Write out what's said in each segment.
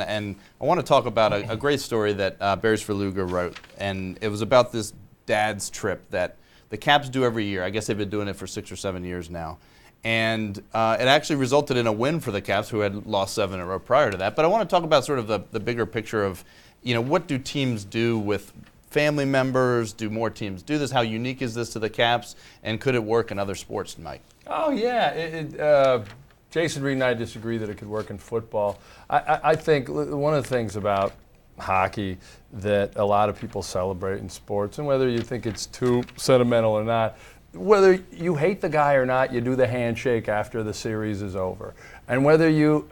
And I want to talk about a great story that Barry Svrluga wrote, and it was about this dad's trip that the Caps do every year. I guess they've been doing it for 6 or 7 years now. And it actually resulted in a win for the Caps, who had lost 7 in a row prior to that. But I want to talk about sort of the bigger picture of, what do teams do with family members? Do more teams do this? How unique is this to the Caps? And could it work in other sports, Mike? Oh, yeah. Jason Reed and I disagree that it could work in football. I think one of the things about hockey that a lot of people celebrate in sports, and whether you think it's too sentimental or not, whether you hate the guy or not, you do the handshake after the series is over. And whether you,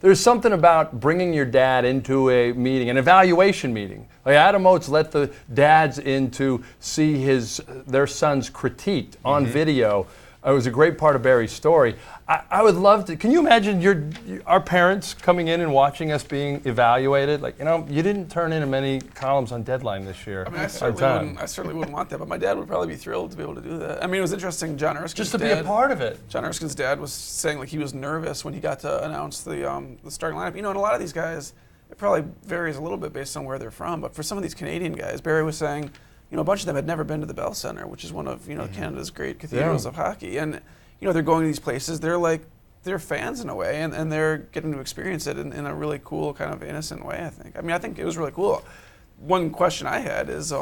there's something about bringing your dad into a meeting, an evaluation meeting. Like Adam Oates let the dads in to see their sons critiqued on video. It was a great part of Barry's story. I would love to. Can you imagine our parents coming in and watching us being evaluated? Like, you didn't turn in many columns on Deadline this year. I mean, I certainly wouldn't want that, but my dad would probably be thrilled to be able to do that. I mean, it was interesting. John Erskine's just to be a part of it. John Erskine's dad was saying like he was nervous when he got to announce the starting lineup. And a lot of these guys, it probably varies a little bit based on where they're from. But for some of these Canadian guys, Barry was saying, a bunch of them had never been to the Bell Centre, which is one of Canada's great cathedrals of hockey, and they're going to these places. They're fans in a way, and they're getting to experience it in a really cool kind of innocent way. I think it was really cool. One question I had is,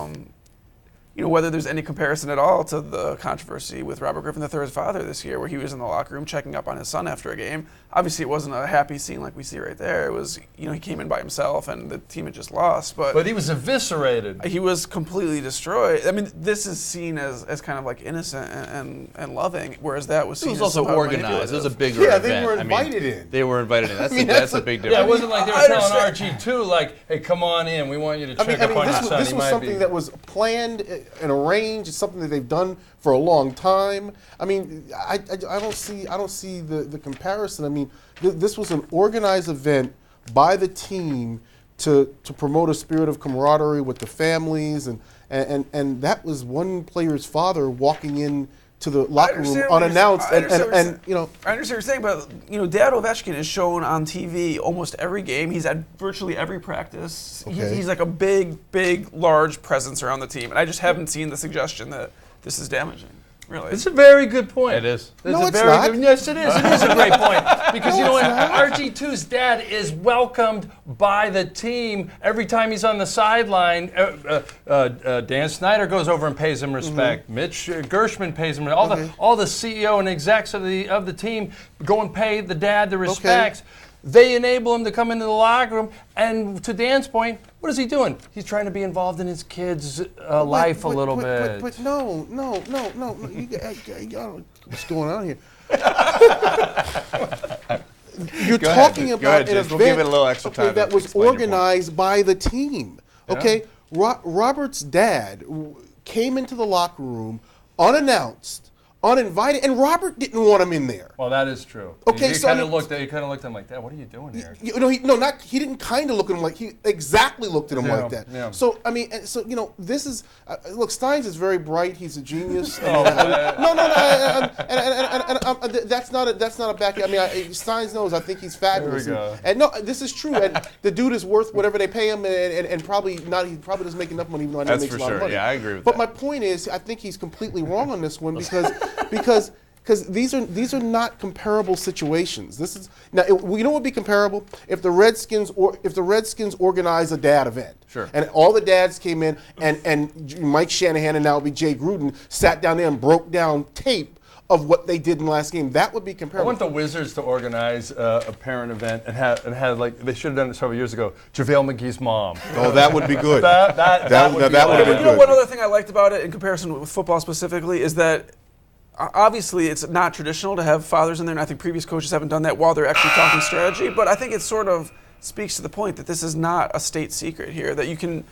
whether there's any comparison at all to the controversy with Robert Griffin III's father this year, where he was in the locker room checking up on his son after a game. Obviously, it wasn't a happy scene like we see right there. It was, he came in by himself, and the team had just lost. But he was eviscerated. He was completely destroyed. I mean, this is seen as kind of like innocent and loving, whereas that was seen as also organized. It was a bigger event. Yeah, they were invited in. They were invited in. That's a big difference. Yeah, it wasn't like they were telling RG2, like, hey, come on in. We want you to check up on your son. This was something that was planned and arranged. It's something that they've done for a long time. I mean, I don't see the comparison. I mean, this was an organized event by the team to promote a spirit of camaraderie with the families, and that was one player's father walking in to the locker room unannounced, I understand what you're saying, but Dad Ovechkin is shown on TV almost every game. He's at virtually every practice. Okay. He's like a big, large presence around the team, and I just haven't seen the suggestion that this is damaging. Really, it's a very good point. It is. No, it's not. Yes, it is. It is a great point because what? RG2's dad is welcomed by the team every time he's on the sideline. Dan Snyder goes over and pays him respect. Mitch Gershman pays him. All the CEO and execs of the team go and pay the dad the respects. Okay. They enable him to come into the locker room, and to Dan's point, what is he doing? He's trying to be involved in his kid's life a little bit. But no. What's going on here? You're talking about an event we'll give it a little extra time that was organized by the team. Okay, Robert's dad came into the locker room unannounced, uninvited, and Robert didn't want him in there. Well, that is true. Okay, he kind of looked at him like, Dad, what are you doing here? He didn't kind of look at him like, he exactly looked at him like that. Yeah. So I mean, this is look. Steins is very bright. He's a genius. That's not a back. I mean, Steins knows. I think he's fabulous. There we go. And no, this is true. And the dude is worth whatever they pay him, and probably not. He probably doesn't make enough money, even though I know he makes a lot of money. Yeah, I agree with that. But my my point is, I think he's completely wrong on this one because these are not comparable situations. This is now. You know what would be comparable if the Redskins organize a dad event. Sure. And all the dads came in, and Mike Shanahan and now it'll be Jay Gruden sat down there and broke down tape of what they did in the last game. That would be comparable. I want the Wizards to organize a parent event and have like they should have done it several years ago. JaVale McGee's mom. Oh, that would be good. that would have been good. One other thing I liked about it in comparison with football specifically is that obviously it's not traditional to have fathers in there, and I think previous coaches haven't done that while they're actually talking strategy, but I think it sort of speaks to the point that this is not a state secret here, that you can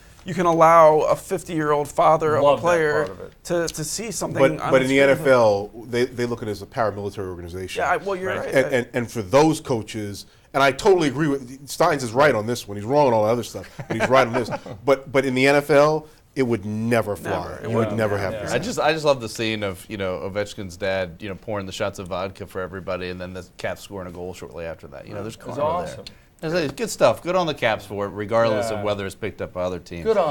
allow a 50-year-old father of a player to see something. But in the NFL, they look at it as a paramilitary organization. Yeah, well, you're right. And for those coaches, and I totally agree with Steins is right on this one. He's wrong on all the other stuff, but he's right on this. But in the NFL, it would never fly. You would never have this. I just love the scene of Ovechkin's dad pouring the shots of vodka for everybody, and then the Caps scoring a goal shortly after that. There's karma awesome. there. Good stuff. Good on the Caps for it, regardless Yeah. of whether it's picked up by other teams. Good on